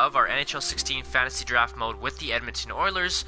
of our NHL 16 Fantasy Draft Mode with the Edmonton Oilers.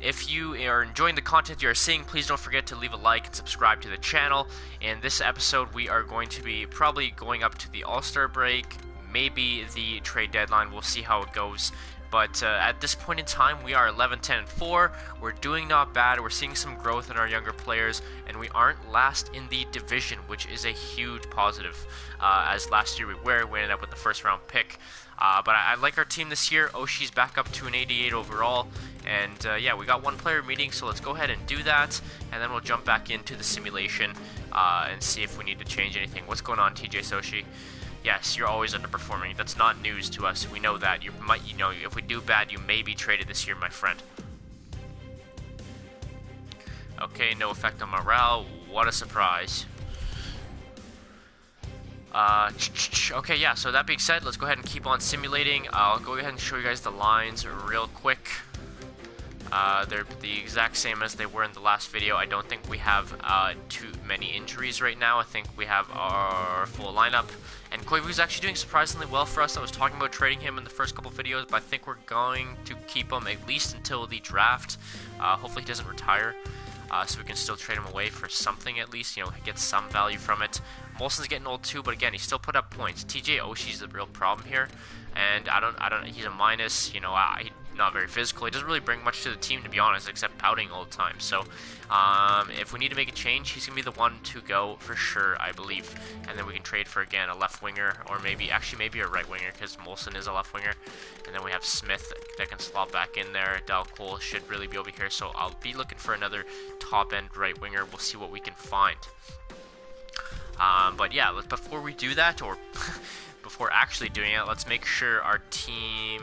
If you are enjoying the content you are seeing, please don't forget to leave a like and subscribe to the channel. In this episode, we are going to be probably going up to the All-Star break, maybe the trade deadline. We'll see how it goes. But at this point in time, we are 11-10-4. We're doing not bad. We're seeing some growth in our younger players, and we aren't last in the division, which is a huge positive. As last year we ended up with the first round pick. But I like our team this year. Oshie's back up to an 88 overall. And yeah, we got one player meeting, so let's go ahead and do that. And then we'll jump back into the simulation and see if we need to change anything. What's going on, TJ Soshi? Yes, you're always underperforming. That's not news to us. We know that. You know, if we do bad, you may be traded this year, my friend. Okay, no effect on morale. What a surprise. Okay, yeah, so that being said, let's go ahead and keep on simulating. I'll go ahead and show you guys the lines real quick. They're the exact same as they were in the last video. I don't think we have too many injuries right now. I think we have our full lineup. And Koivu's actually doing surprisingly well for us. I was talking about trading him in the first couple videos, but I think we're going to keep him at least until the draft. Hopefully he doesn't retire, so we can still trade him away for something at least, you know, get some value from it. Molson's getting old too, but again, he still put up points. TJ Oshie's the real problem here, and he's a minus, you know, he's not very physical. He doesn't really bring much to the team, to be honest, except pouting all the time. So, if we need to make a change, he's going to be the one to go for sure, I believe. And then we can trade for, again, a left winger, or maybe a right winger, because Molson is a left winger. And then we have Smith that can slot back in there. Dal Cole should really be over here, so I'll be looking for another top-end right winger. We'll see what we can find. But yeah, before we do that, or before actually doing it, let's make sure our team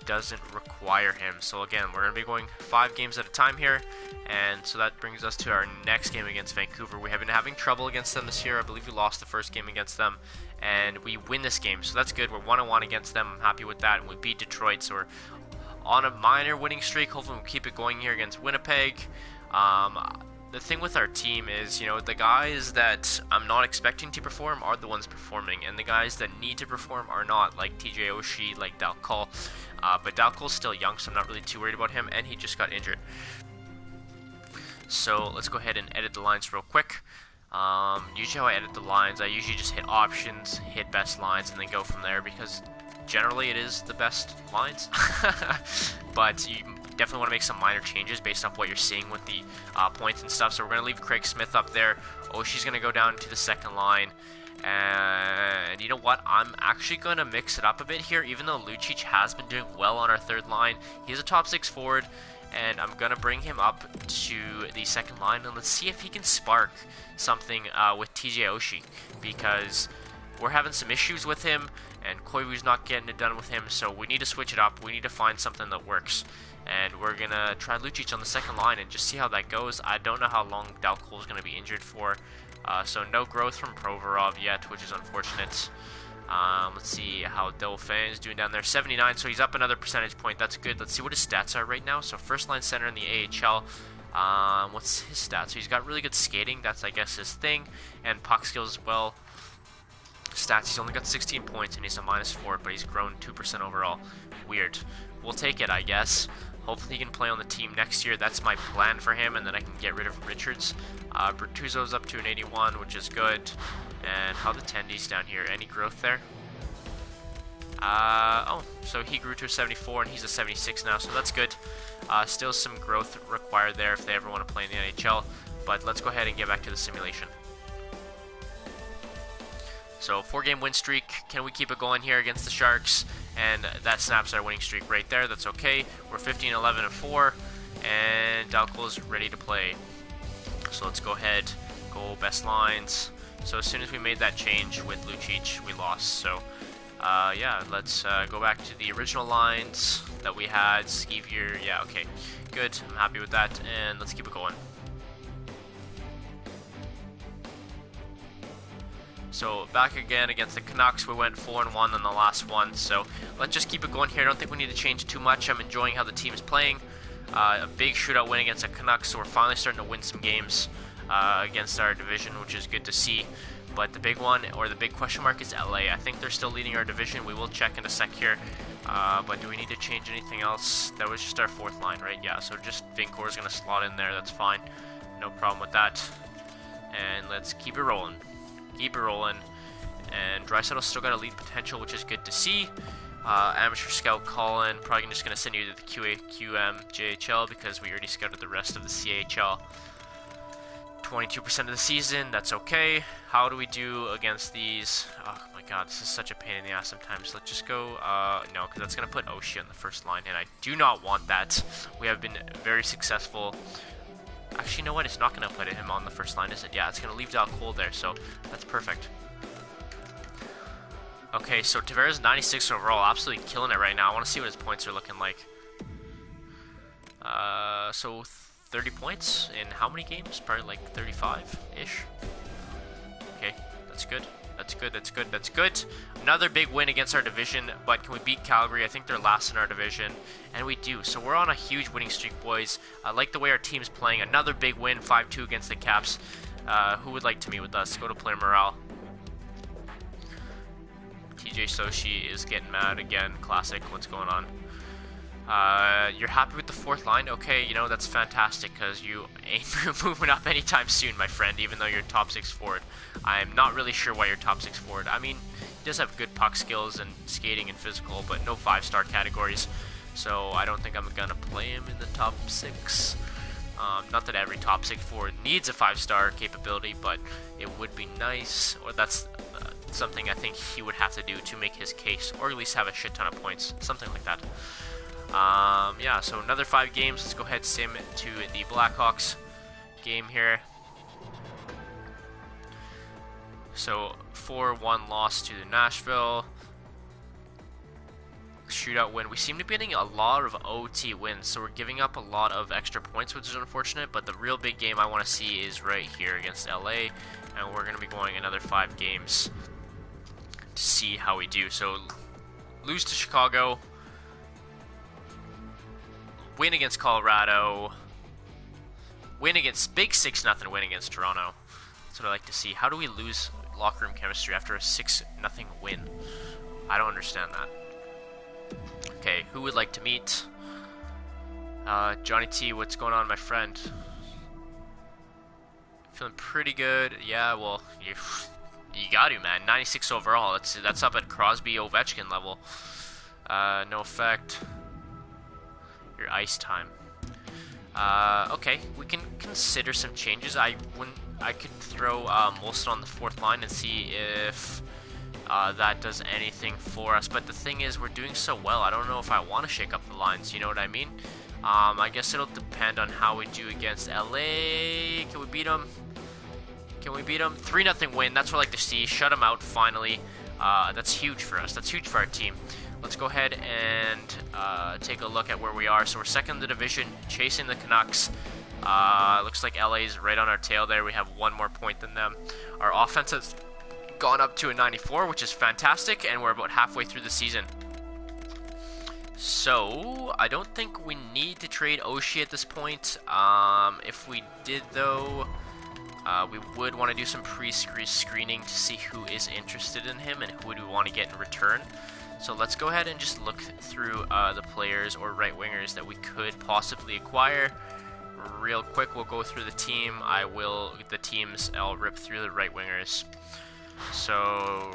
doesn't require him. So again, we're going to be going 5 games at a time here, and so that brings us to our next game against Vancouver. We have been having trouble against them this year. I believe we lost the first game against them, and we win this game, so that's good. We're 1-1 against them. I'm happy with that, and we beat Detroit, so we're on a minor winning streak. Hopefully we'll keep it going here against Winnipeg. The thing with our team is, you know, the guys that I'm not expecting to perform are the ones performing, and the guys that need to perform are not, like TJ Oshie, like Dal Cole. But Dal Cole's still young, so I'm not really too worried about him, and he just got injured. So let's go ahead and edit the lines real quick. Usually how I edit the lines, I usually just hit options, hit best lines, and then go from there, because generally it is the best lines. But you definitely want to make some minor changes based off what you're seeing with the points and stuff. So we're going to leave Craig Smith up there. Oshie's going to go down to the second line. And you know what? I'm actually going to mix it up a bit here. Even though Lucic has been doing well on our third line, he's a top 6 forward. And I'm going to bring him up to the second line. And let's see if he can spark something with TJ Oshie. Because we're having some issues with him, and Koivu's not getting it done with him. So we need to switch it up. We need to find something that works. And we're going to try Lucic on the second line and just see how that goes. I don't know how long Dal Cole is going to be injured for. So no growth from Provorov yet, which is unfortunate. Let's see how Dauphin is doing down there. 79, so he's up another percentage point. That's good. Let's see what his stats are right now. So first line center in the AHL. What's his stats? So he's got really good skating. That's, I guess, his thing. And puck skills as well. Stats, he's only got 16 points and he's a -4, but he's grown 2% overall. Weird. We'll take it, I guess. Hopefully he can play on the team next year. That's my plan for him, and then I can get rid of Richards. Bertuzzo's up to an 81, which is good. And how the Tendies down here? Any growth there? Oh, so he grew to a 74, and he's a 76 now, so that's good. Still some growth required there if they ever want to play in the NHL. But let's go ahead and get back to the simulation. So 4-game win streak. Can we keep it going here against the Sharks? And that snaps our winning streak right there. That's okay. We're 15-11-4, and Dal Cole's ready to play. So let's go ahead, go best lines. So as soon as we made that change with Lucic, we lost. So yeah, let's go back to the original lines that we had. Skeevier, yeah, okay, good. I'm happy with that, and let's keep it going. So back again against the Canucks, we went 4-1 on the last one, so let's just keep it going here. I don't think we need to change too much. I'm enjoying how the team is playing. A big shootout win against the Canucks, so we're finally starting to win some games against our division, which is good to see. But the big one, or the big question mark, is LA. I think they're still leading our division. We will check in a sec here. But do we need to change anything else? That was just our 4th line, right? Yeah, so just Vincor is going to slot in there. That's fine. No problem with that. And let's keep it rolling. Keep it rolling. And Dreisaitl's still got elite potential, which is good to see. Amateur Scout Colin, probably just going to send you to the QM JHL because we already scouted the rest of the CHL. 22% of the season, that's okay. How do we do against these? Oh my god, this is such a pain in the ass sometimes. Let's just go, no, because that's going to put Oshie on the first line, and I do not want that. We have been very successful. Actually, you know what? It's not going to put him on the first line, is it? Yeah, it's going to leave Dal Cole there, so that's perfect. Okay, so Tavares 96 overall, absolutely killing it right now. I want to see what his points are looking like. So 30 points in how many games? Probably like 35-ish. Okay, that's good. That's good, that's good, that's good. Another big win against our division, but can we beat Calgary? I think they're last in our division, and we do. So we're on a huge winning streak, boys. I like the way our team's playing. Another big win, 5-2 against the Caps. Who would like to meet with us? Go to player morale. TJ Sochi is getting mad again. Classic. What's going on? You're happy with the 4th line? Okay, you know, that's fantastic because you ain't moving up anytime soon, my friend, even though you're top 6 forward. I'm not really sure why you're top 6 forward. I mean, he does have good puck skills and skating and physical, but no 5-star categories. So I don't think I'm going to play him in the top 6. Not that every top 6 forward needs a 5-star capability, but it would be nice, or that's something I think he would have to do to make his case, or at least have a shit ton of points, something like that. Yeah, so another 5 games. Let's go ahead sim to the Blackhawks game here. So 4-1 loss to the Nashville. Shootout win. We seem to be getting a lot of OT wins, so we're giving up a lot of extra points, which is unfortunate, but the real big game I want to see is right here against LA, and we're going to be going another 5 games to see how we do. So lose to Chicago, win against Colorado, win against big 6-0 win against Toronto. That's what I like to see. How do we lose locker room chemistry after a 6-0 win? I don't understand that. Okay, who would like to meet? Johnny T, what's going on, my friend? Feeling pretty good. Yeah, well, you got to, man. 96 overall. That's up at Crosby Ovechkin level. No effect. Your ice time. Okay, we can consider some changes. I could throw Molson on the 4th line and see if that does anything for us. But the thing is, we're doing so well. I don't know if I want to shake up the lines. You know what I mean? I guess it'll depend on how we do against LA. Can we beat them? Can we beat them? 3-0 win. That's what I like to see. Shut them out finally. That's huge for us. That's huge for our team. Let's go ahead and take a look at where we are. So we're 2nd in the division, chasing the Canucks. Looks like LA's right on our tail there. We have 1 more point than them. Our offense has gone up to a 94, which is fantastic, and we're about halfway through the season. So I don't think we need to trade Oshie at this point. If we did, though, we would want to do some pre-screening to see who is interested in him and who would we want to get in return. So let's go ahead and just look through the players or right wingers that we could possibly acquire. Real quick, we'll go through the team. I'll rip through the right wingers. So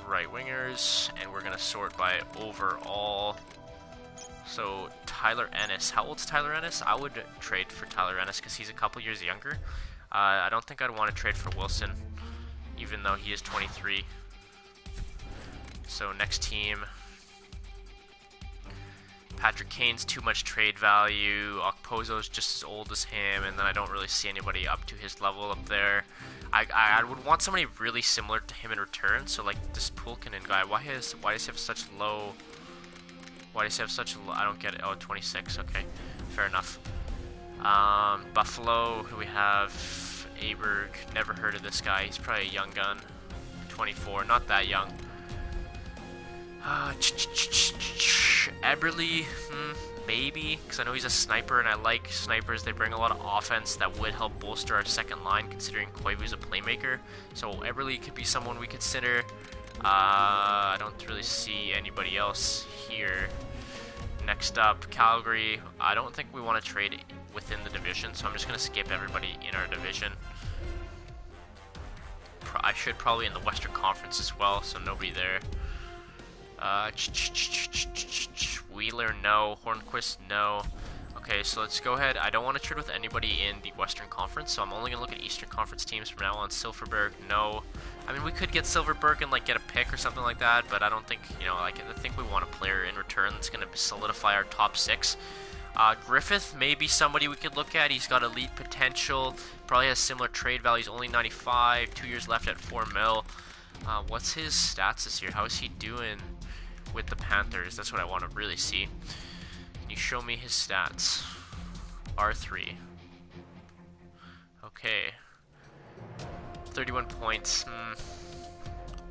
right wingers, and we're gonna sort by overall. So Tyler Ennis. How old's Tyler Ennis? I would trade for Tyler Ennis because he's a couple years younger. I don't think I'd want to trade for Wilson, even though he is 23. So next team. Patrick Kane's too much trade value. Okpozo's just as old as him, and then I don't really see anybody up to his level up there. I would want somebody really similar to him in return. So like this Pulkkinen guy, why does he have such low? Why does he have such a low? I don't get it. Oh, 26. Okay, fair enough. Buffalo, who we have? Aberg. Never heard of this guy. He's probably a young gun. 24, not that young. Eberle, maybe, because I know he's a sniper, and I like snipers. They bring a lot of offense that would help bolster our second line, considering Koivu's a playmaker. So Eberle could be someone we consider. I don't really see anybody else here. Next up, Calgary. I don't think we want to trade within the division, so I'm just going to skip everybody in our division. I should probably in the Western Conference as well, so nobody there. Wheeler, no. Hornquist, no. Okay, so let's go ahead. I don't want to trade with anybody in the Western Conference, so I'm only going to look at Eastern Conference teams from now on. Silverberg, no. I mean, we could get Silverberg and, like, get a pick or something like that, but I don't think, you know, like, I think we want a player in return that's going to solidify our top 6. Griffith may be somebody we could look at. He's got elite potential. Probably has similar trade value. He's only 95. 2 years left at 4 mil. What's his stats this year? How is he doing with the Panthers? That's what I want to really see. Can you show me his stats? R3. Okay. 31 points.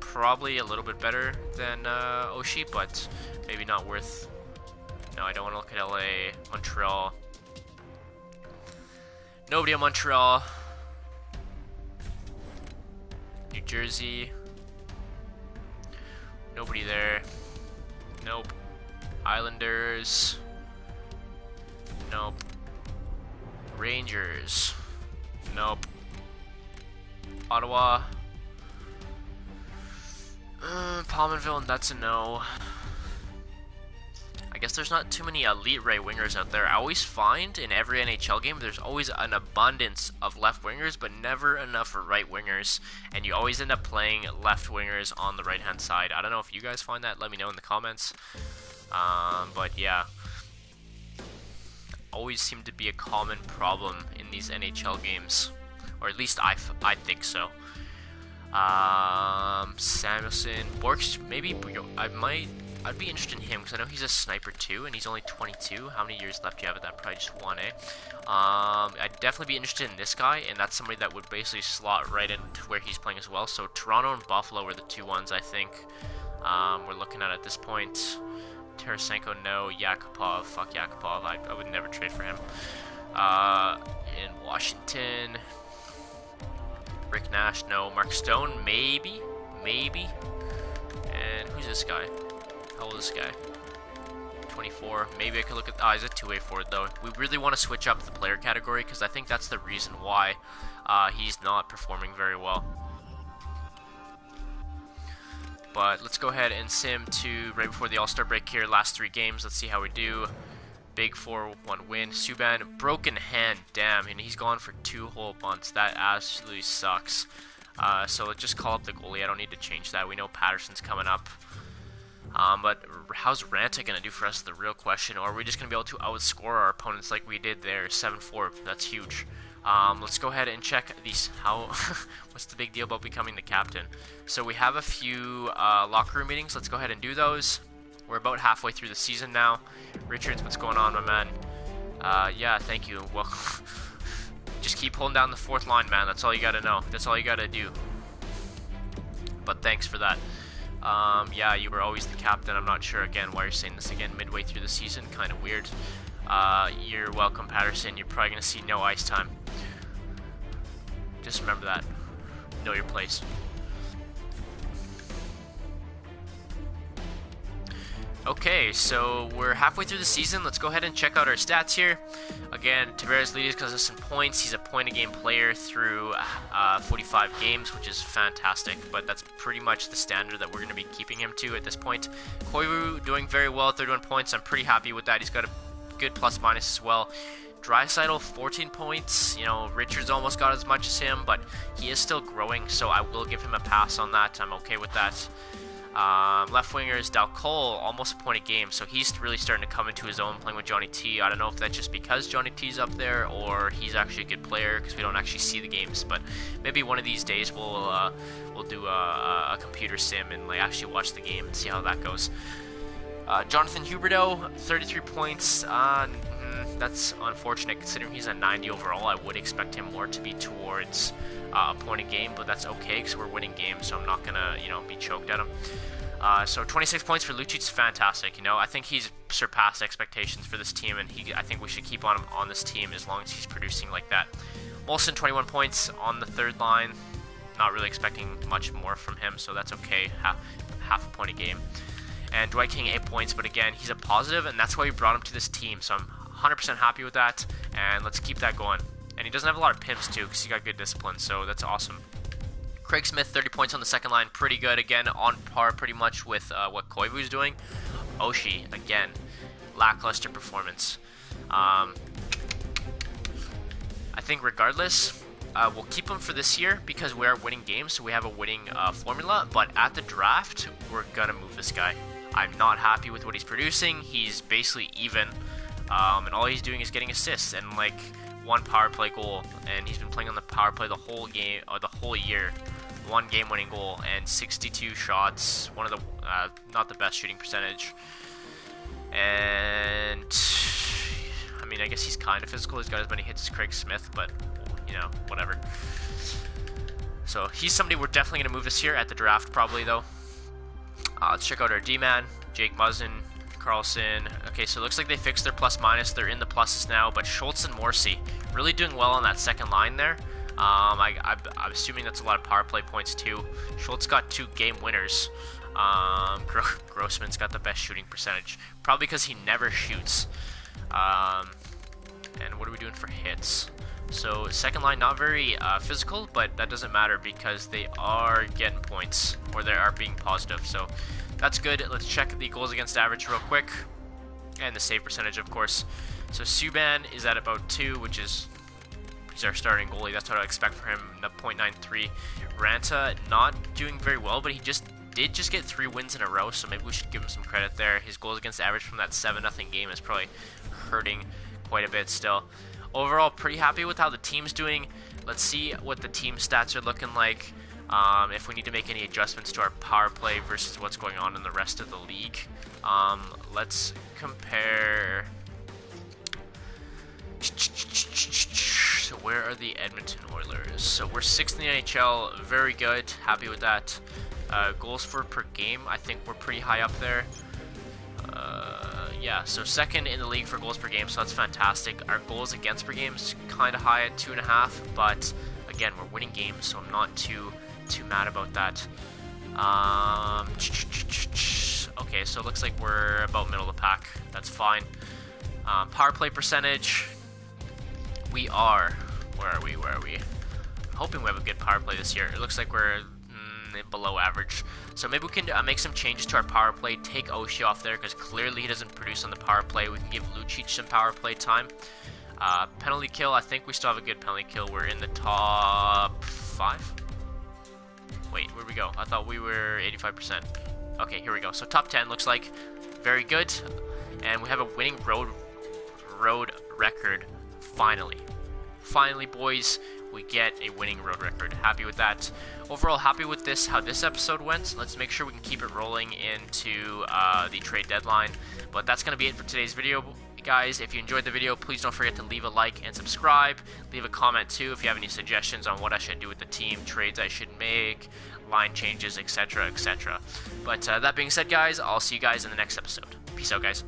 Probably a little bit better than Oshie, but maybe not worth... No, I don't want to look at LA, Montreal. Nobody in Montreal. New Jersey. Nobody there. Nope. Islanders. Nope. Rangers. Nope. Ottawa. Palmerville, that's a no. I guess there's not too many elite right wingers out there. I always find in every NHL game there's always an abundance of left wingers, but never enough for right wingers, and you always end up playing left wingers on the right hand side. I don't know if you guys find that. Let me know in the comments. But yeah, always seem to be a common problem in these NHL games, or at least I think so. Samuelson, Borks, maybe I'd be interested in him because I know he's a sniper too, and he's only 22. How many years left do you have at that? Probably just 1, eh? I'd definitely be interested in this guy, and that's somebody that would basically slot right into where he's playing as well. So Toronto and Buffalo were the 2 ones I think we're looking at this point. Tarasenko, no. Yakupov, fuck Yakupov. I would never trade for him. In Washington, Rick Nash, no. Mark Stone, maybe. And who's this guy? How old is this guy? 24. Maybe I could look at... he's a two-way forward, though. We really want to switch up the player category, because I think that's the reason why he's not performing very well. But let's go ahead and sim to right before the All-Star break here. Last 3 games. Let's see how we do. Big 4-1 win. Subban, broken hand. Damn, and he's gone for 2 whole months. That absolutely sucks. So let's just call up the goalie. I don't need to change that. We know Patterson's coming up. But how's Ranta going to do for us is the real question, or are we just going to be able to outscore our opponents like we did there, 7-4, that's huge. Let's go ahead and check these, what's the big deal about becoming the captain? So we have a few locker room meetings, let's go ahead and do those. We're about halfway through the season now. Richards, what's going on, my man? Yeah, thank you, well, just keep holding down the 4th line, man, that's all you gotta know, that's all you gotta do. But thanks for that. Yeah, you were always the captain. I'm not sure, again, why you're saying this again midway through the season. Kind of weird. You're welcome, Patterson. You're probably going to see no ice time. Just remember that. Know your place. Okay, so we're halfway through the season. Let's go ahead and check out our stats here. Again, Tavares leads because of some points. He's a point-a-game player through 45 games, which is fantastic, but that's pretty much the standard that we're going to be keeping him to at this point. Koivu doing very well at 31 points. I'm pretty happy with that. He's got a good plus-minus as well. Draisaitl, 14 points. You know, Richards almost got as much as him, but he is still growing, so I will give him a pass on that. I'm okay with that. Left winger is Dal Cole, almost a point a game, so he's really starting to come into his own playing with Johnny T. I don't know if that's just because Johnny T's up there or he's actually a good player because we don't actually see the games, but maybe one of these days we'll do a computer sim and like actually watch the game and see how that goes. Jonathan Huberdeau, 33 points. That's unfortunate considering he's a 90 overall. I would expect him more to be towards a point a game, but that's okay because we're winning games, so I'm not gonna, you know, be choked at him. So 26 points for Lucic is fantastic. You know, I think he's surpassed expectations for this team, and I think we should keep on him on this team as long as he's producing like that. Molson, 21 points on the third line. Not really expecting much more from him, so that's okay. Half a point a game. And Dwight King, 8 points, but again, he's a positive, and that's why we brought him to this team. So I'm 100% happy with that, and let's keep that going. And he doesn't have a lot of pimps too, because he got good discipline, so that's awesome. Craig Smith, 30 points on the second line, pretty good. Again, on par pretty much with what Koivu's doing. Oshie, again, lackluster performance. I think regardless, we'll keep him for this year because we are winning games, so we have a winning formula. But at the draft, we're going to move this guy. I'm not happy with what he's producing. He's basically even, and all he's doing is getting assists and like one power play goal. And he's been playing on the power play the whole game, or the whole year. One game-winning goal and 62 shots. One of the not the best shooting percentage. And I mean, I guess he's kind of physical. He's got as many hits as Craig Smith, but you know, whatever. So he's somebody we're definitely gonna move this year at the draft, probably though. Let's check out our D-man, Jake Muzzin, Carlson. Okay, so it looks like they fixed their plus-minus. They're in the pluses now, but Schultz and Morrissey really doing well on that second line there. I'm assuming that's a lot of power play points too. Schultz got 2 game winners. Grossman's got the best shooting percentage, probably because he never shoots. And what are we doing for hits? So second line not very physical, but that doesn't matter because they are getting points, or they are being positive. So that's good. Let's check the goals against average real quick, and the save percentage, of course. So Subban is at about 2, which is he's our starting goalie. That's what I expect for him. The .93. Ranta not doing very well, but he did get 3 wins in a row, so maybe we should give him some credit there. His goals against average from that 7-0 game is probably hurting quite a bit still. Overall, pretty happy with how the team's doing. Let's see what the team stats are looking like. If we need to make any adjustments to our power play versus what's going on in the rest of the league. Let's compare. So where are the Edmonton Oilers? So we're 6th in the NHL, very good, happy with that. Goals for per game, I think we're pretty high up there. Yeah, so 2nd in the league for goals per game, so that's fantastic. Our goals against per game is kind of high at 2.5, but again, we're winning games, so I'm not too mad about that. Okay, so it looks like we're about middle of the pack. That's fine. Power play percentage. We are. Where are we? I'm hoping we have a good power play this year. It looks like we're below average. So maybe we can make some changes to our power play. Take Oshie off there because clearly he doesn't produce on the power play. We can give Lucic some power play time. Penalty kill. I think we still have a good penalty kill. We're in the top 5. Wait, where'd we go? I thought we were 85%. Okay, here we go. So top 10 looks like very good, and we have a winning road record. Finally, boys, we get a winning road record. Happy with that. Overall, happy with how this episode went. Let's make sure we can keep it rolling into the trade deadline. But that's going to be it for today's video, guys. If you enjoyed the video, please don't forget to leave a like and subscribe. Leave a comment too if you have any suggestions on what I should do with the team, trades I should make, line changes, etc., etc. But that being said, guys, I'll see you guys in the next episode. Peace out, guys.